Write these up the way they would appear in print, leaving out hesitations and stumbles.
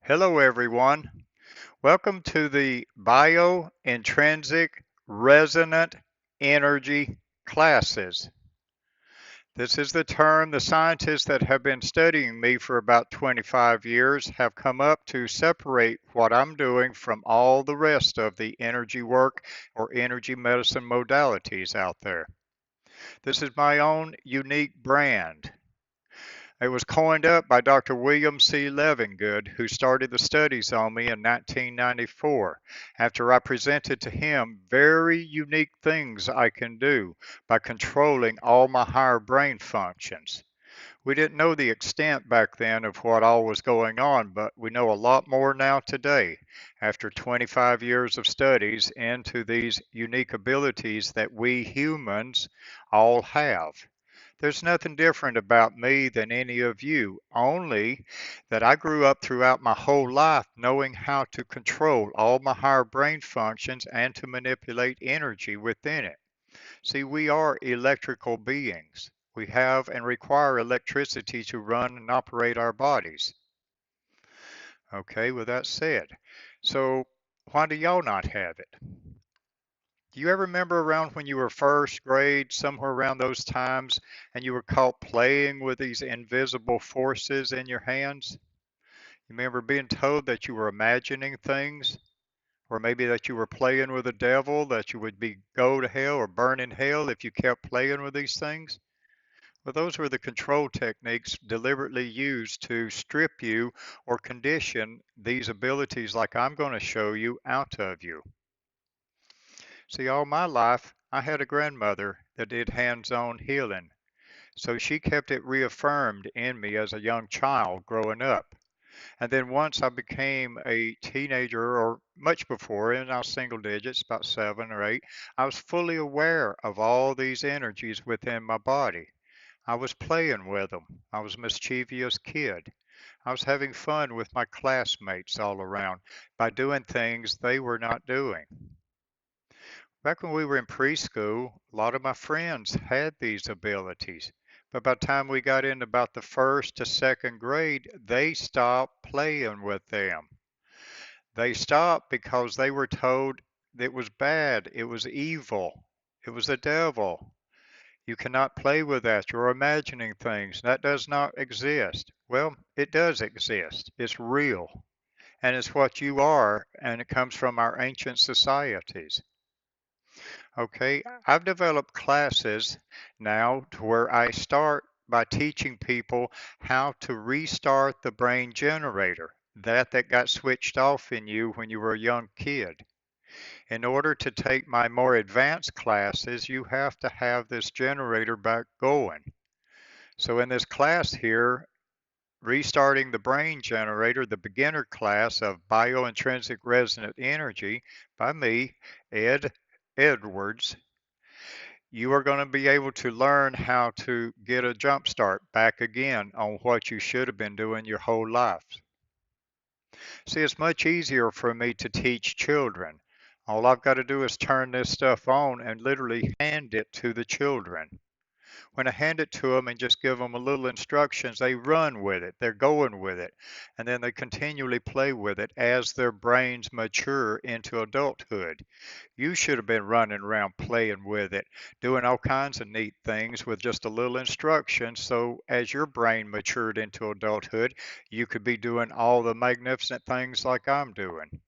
Hello, everyone. Welcome to the Biointrinsic Resonant Energy classes. This is the term the scientists that have been studying me for about 25 years have come up to separate what I'm doing from all the rest of the energy work or energy medicine modalities out there. This is my own unique brand. It was coined up by Dr. William C. Levingood, who started the studies on me in 1994 after I presented to him very unique things I can do by controlling all my higher brain functions. We didn't know the extent back then of what all was going on, but we know a lot more now today after 25 years of studies into these unique abilities that we humans all have. There's nothing different about me than any of you, only that I grew up throughout my whole life knowing how to control all my higher brain functions and to manipulate energy within it. See, we are electrical beings. We have and require electricity to run and operate our bodies. Okay, with that said, so why do y'all not have it? Do you ever remember around when you were first grade, somewhere around those times, and you were caught playing with these invisible forces in your hands? You remember being told that you were imagining things, or maybe that you were playing with the devil, that you would be go to hell or burn in hell if you kept playing with these things? Well, those were the control techniques deliberately used to strip you or condition these abilities like I'm going to show you out of you. See, all my life, I had a grandmother that did hands-on healing. So she kept it reaffirmed in me as a young child growing up. And then once I became a teenager, or much before, in our single digits, about 7 or 8, I was fully aware of all these energies within my body. I was playing with them. I was a mischievous kid. I was having fun with my classmates all around by doing things they were not doing. Back when we were in preschool, a lot of my friends had these abilities. But by the time we got in about the first to second grade, they stopped playing with them. They stopped because they were told it was bad, it was evil, it was the devil. You cannot play with that. You're imagining things. That does not exist. Well, it does exist. It's real. And it's what you are, and it comes from our ancient societies. Okay, I've developed classes now to where I start by teaching people how to restart the brain generator, that got switched off in you when you were a young kid. In order to take my more advanced classes, you have to have this generator back going. So in this class here, restarting the brain generator, the beginner class of biointrinsic resonant energy by me, Ed Edwards, you are going to be able to learn how to get a jump start back again on what you should have been doing your whole life. See, it's much easier for me to teach children. All I've got to do is turn this stuff on and literally hand it to the children. When I hand it to them and just give them a little instructions, they run with it, they're going with it, and then they continually play with it as their brains mature into adulthood. You should have been running around playing with it, doing all kinds of neat things with just a little instruction. So as your brain matured into adulthood, you could be doing all the magnificent things like I'm doing.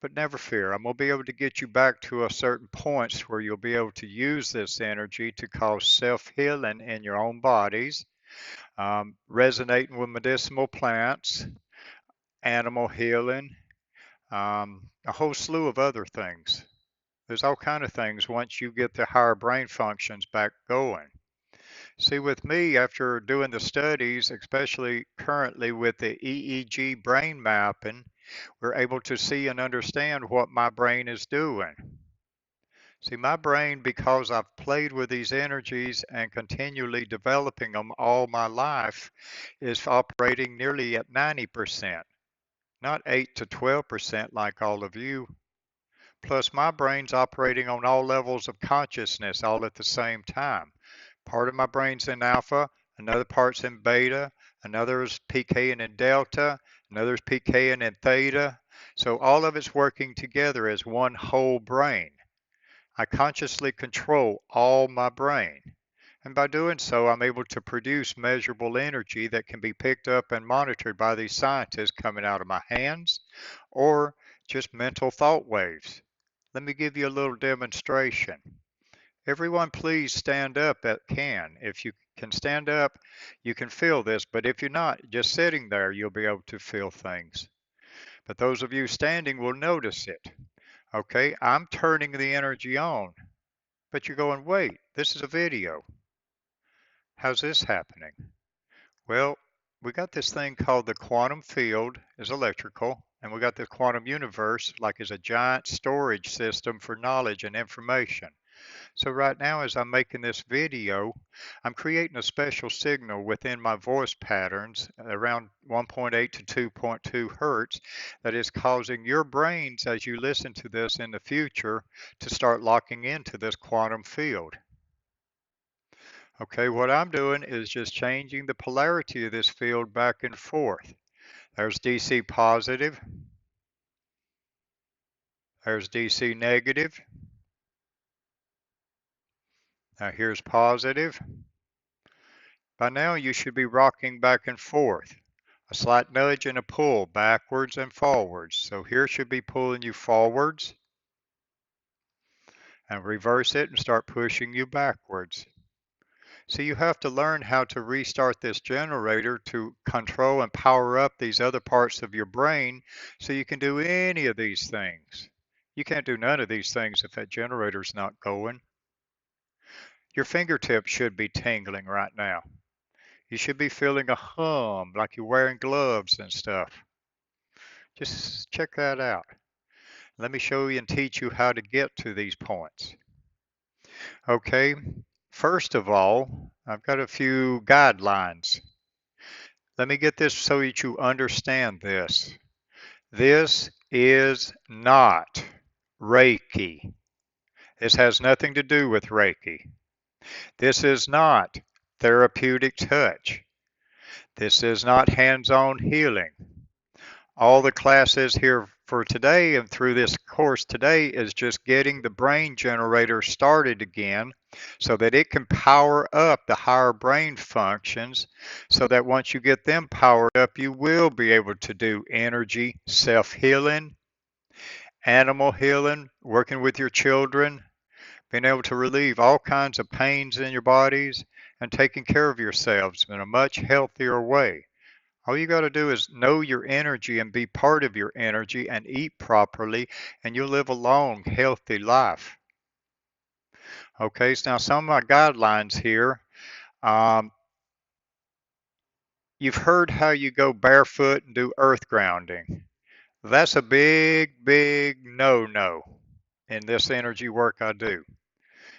But never fear, I'm going to be able to get you back to a certain points where you'll be able to use this energy to cause self-healing in your own bodies, resonating with medicinal plants, animal healing, a whole slew of other things. There's all kind of things once you get the higher brain functions back going. See, with me, after doing the studies, especially currently with the EEG brain mapping, we're able to see and understand what my brain is doing. See, my brain, because I've played with these energies and continually developing them all my life, is operating nearly at 90%, not 8 to 12% like all of you. Plus, my brain's operating on all levels of consciousness all at the same time. Part of my brain's in alpha, another part's in beta, another is PK and in delta, another's PK and then theta. So all of it's working together as one whole brain. I consciously control all my brain. And by doing so, I'm able to produce measurable energy that can be picked up and monitored by these scientists coming out of my hands or just mental thought waves. Let me give you a little demonstration. Everyone, please stand up that can. If you can stand up, you can feel this, but if you're not, just sitting there, you'll be able to feel things. But those of you standing will notice it. Okay, I'm turning the energy on, but you're going, wait, this is a video. How's this happening? Well, we got this thing called the quantum field is electrical, and we got the quantum universe like is a giant storage system for knowledge and information. So right now, as I'm making this video, I'm creating a special signal within my voice patterns around 1.8 to 2.2 hertz that is causing your brains, as you listen to this in the future, to start locking into this quantum field. Okay, what I'm doing is just changing the polarity of this field back and forth. There's DC positive, there's DC negative, now here's positive. By now you should be rocking back and forth. A slight nudge and a pull backwards and forwards. So here should be pulling you forwards and reverse it and start pushing you backwards. So you have to learn how to restart this generator to control and power up these other parts of your brain so you can do any of these things. You can't do none of these things if that generator's not going. Your fingertips should be tingling right now. You should be feeling a hum like you're wearing gloves and stuff. Just check that out. Let me show you and teach you how to get to these points. Okay, first of all, I've got a few guidelines. Let me get this so that you understand this. This is not Reiki. This has nothing to do with Reiki. This is not therapeutic touch. This is not hands-on healing. All the classes here for today and through this course today is just getting the brain generator started again so that it can power up the higher brain functions so that once you get them powered up, you will be able to do energy, self-healing, animal healing, working with your children, being able to relieve all kinds of pains in your bodies and taking care of yourselves in a much healthier way. All you got to do is know your energy and be part of your energy and eat properly, and you'll live a long, healthy life. Okay, so now some of my guidelines here. Um, you've heard how you go barefoot and do earth grounding. That's a big, big no-no in this energy work I do.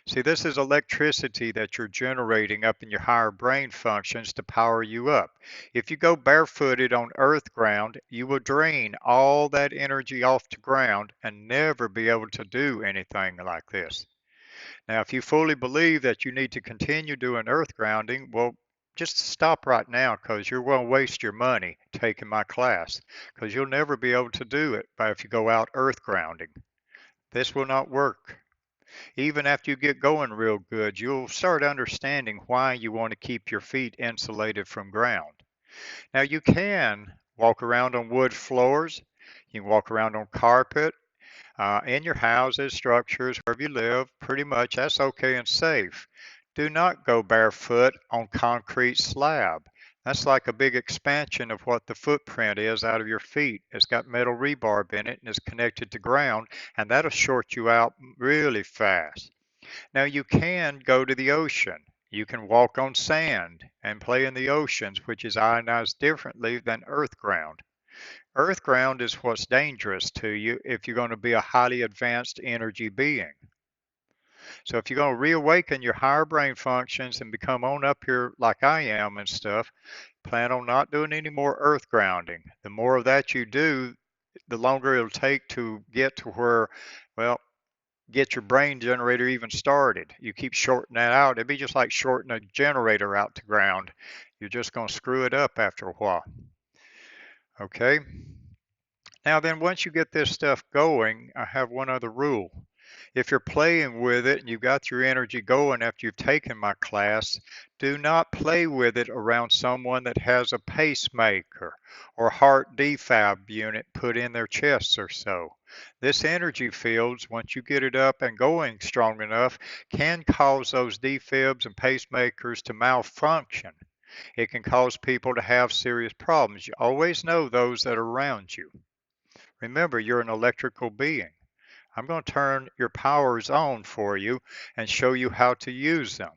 See, this is electricity that you're generating up in your higher brain functions to power you up. If you go barefooted on earth ground, you will drain all that energy off to ground and never be able to do anything like this. Now, if you fully believe that you need to continue doing earth grounding, well, just stop right now because you're going to waste your money taking my class because you'll never be able to do it by if you go out earth grounding. This will not work. Even after you get going real good, you'll start understanding why you want to keep your feet insulated from ground. Now, you can walk around on wood floors, you can walk around on carpet, in your houses, structures, wherever you live, pretty much that's okay and safe. Do not go barefoot on concrete slab. That's like a big expansion of what the footprint is out of your feet. It's got metal rebar in it and it's connected to ground, and that'll short you out really fast. Now you can go to the ocean. You can walk on sand and play in the oceans, which is ionized differently than earth ground. Earth ground is what's dangerous to you if you're going to be a highly advanced energy being. So if you're going to reawaken your higher brain functions and become on up here like I am and stuff, plan on not doing any more earth grounding. The more of that you do, the longer it'll take to get to where, well, get your brain generator even started. You keep shorting that out. It'd be just like shorting a generator out to ground. You're just going to screw it up after a while. Okay. Now then, once you get this stuff going, I have one other rule. If you're playing with it and you've got your energy going after you've taken my class, do not play with it around someone that has a pacemaker or heart defib unit put in their chests or so. This energy fields, once you get it up and going strong enough, can cause those defibs and pacemakers to malfunction. It can cause people to have serious problems. You always know those that are around you. Remember, you're an electrical being. I'm going to turn your powers on for you and show you how to use them.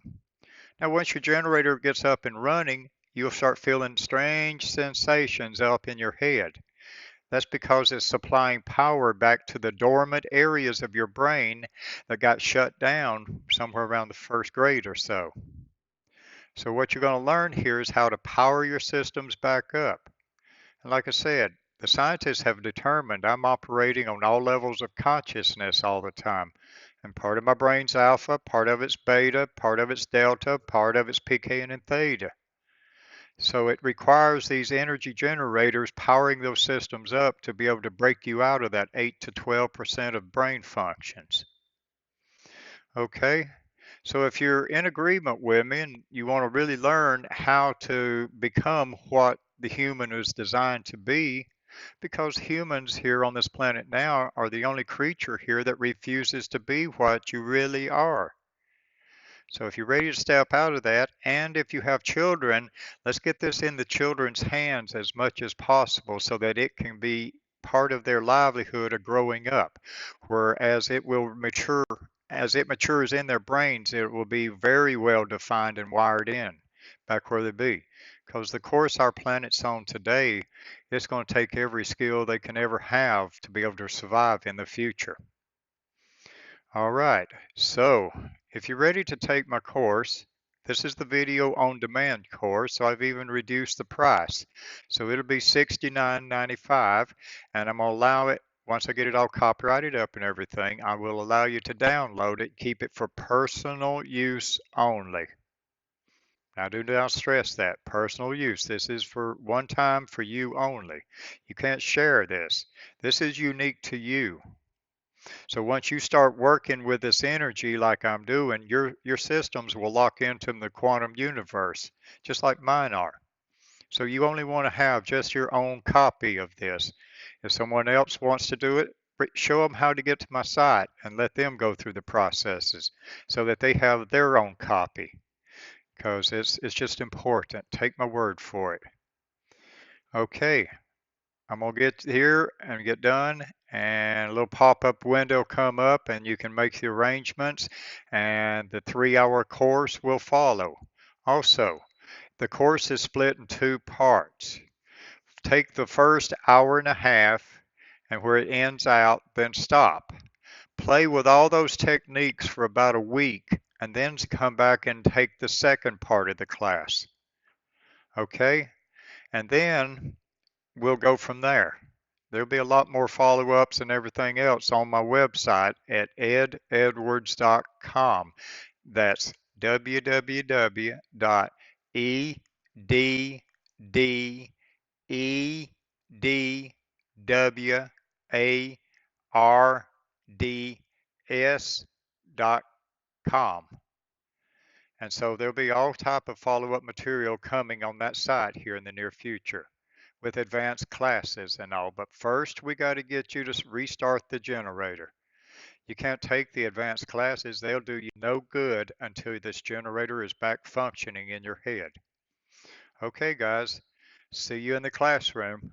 Now, once your generator gets up and running, you'll start feeling strange sensations up in your head. That's because it's supplying power back to the dormant areas of your brain that got shut down somewhere around the first grade or so. So what you're going to learn here is how to power your systems back up. And like I said, the scientists have determined I'm operating on all levels of consciousness all the time. And part of my brain's alpha, part of it's beta, part of it's delta, part of it's PK and theta. So it requires these energy generators powering those systems up to be able to break you out of that 8 to 12% of brain functions. Okay, so if you're in agreement with me and you want to really learn how to become what the human is designed to be, because humans here on this planet now are the only creature here that refuses to be what you really are. So if you're ready to step out of that, and if you have children, let's get this in the children's hands as much as possible so that it can be part of their livelihood of growing up. Whereas it will mature, as it matures in their brains, it will be very well defined and wired in back where they be. Because the course our planet's on today, it's going to take every skill they can ever have to be able to survive in the future. All right, so if you're ready to take my course, this is the video on demand course, so I've even reduced the price. So it'll be $69.95, and I'm gonna allow it, once I get it all copyrighted up and everything, I will allow you to download it, keep it for personal use only. Now do not stress that, personal use. This is for one time for you only. You can't share this. This is unique to you. So once you start working with this energy like I'm doing, your systems will lock into the quantum universe, just like mine are. So you only want to have just your own copy of this. If someone else wants to do it, show them how to get to my site and let them go through the processes so that they have their own copy, because it's just important. Take my word for it. Okay, I'm gonna get here and get done, and a little pop-up window come up and you can make the arrangements, and the 3-hour course will follow. Also, the course is split in 2 parts. Take the first hour and a half, and where it ends out, then stop. Play with all those techniques for about a week, and then come back and take the second part of the class. Okay? And then we'll go from there. There'll be a lot more follow-ups and everything else on my website at ededwards.com. That's www.edwards.com. And so there'll be all type of follow-up material coming on that site here in the near future with advanced classes and all. But first, we got to get you to restart the generator. You can't take the advanced classes. They'll do you no good until this generator is back functioning in your head. Okay, guys, see you in the classroom.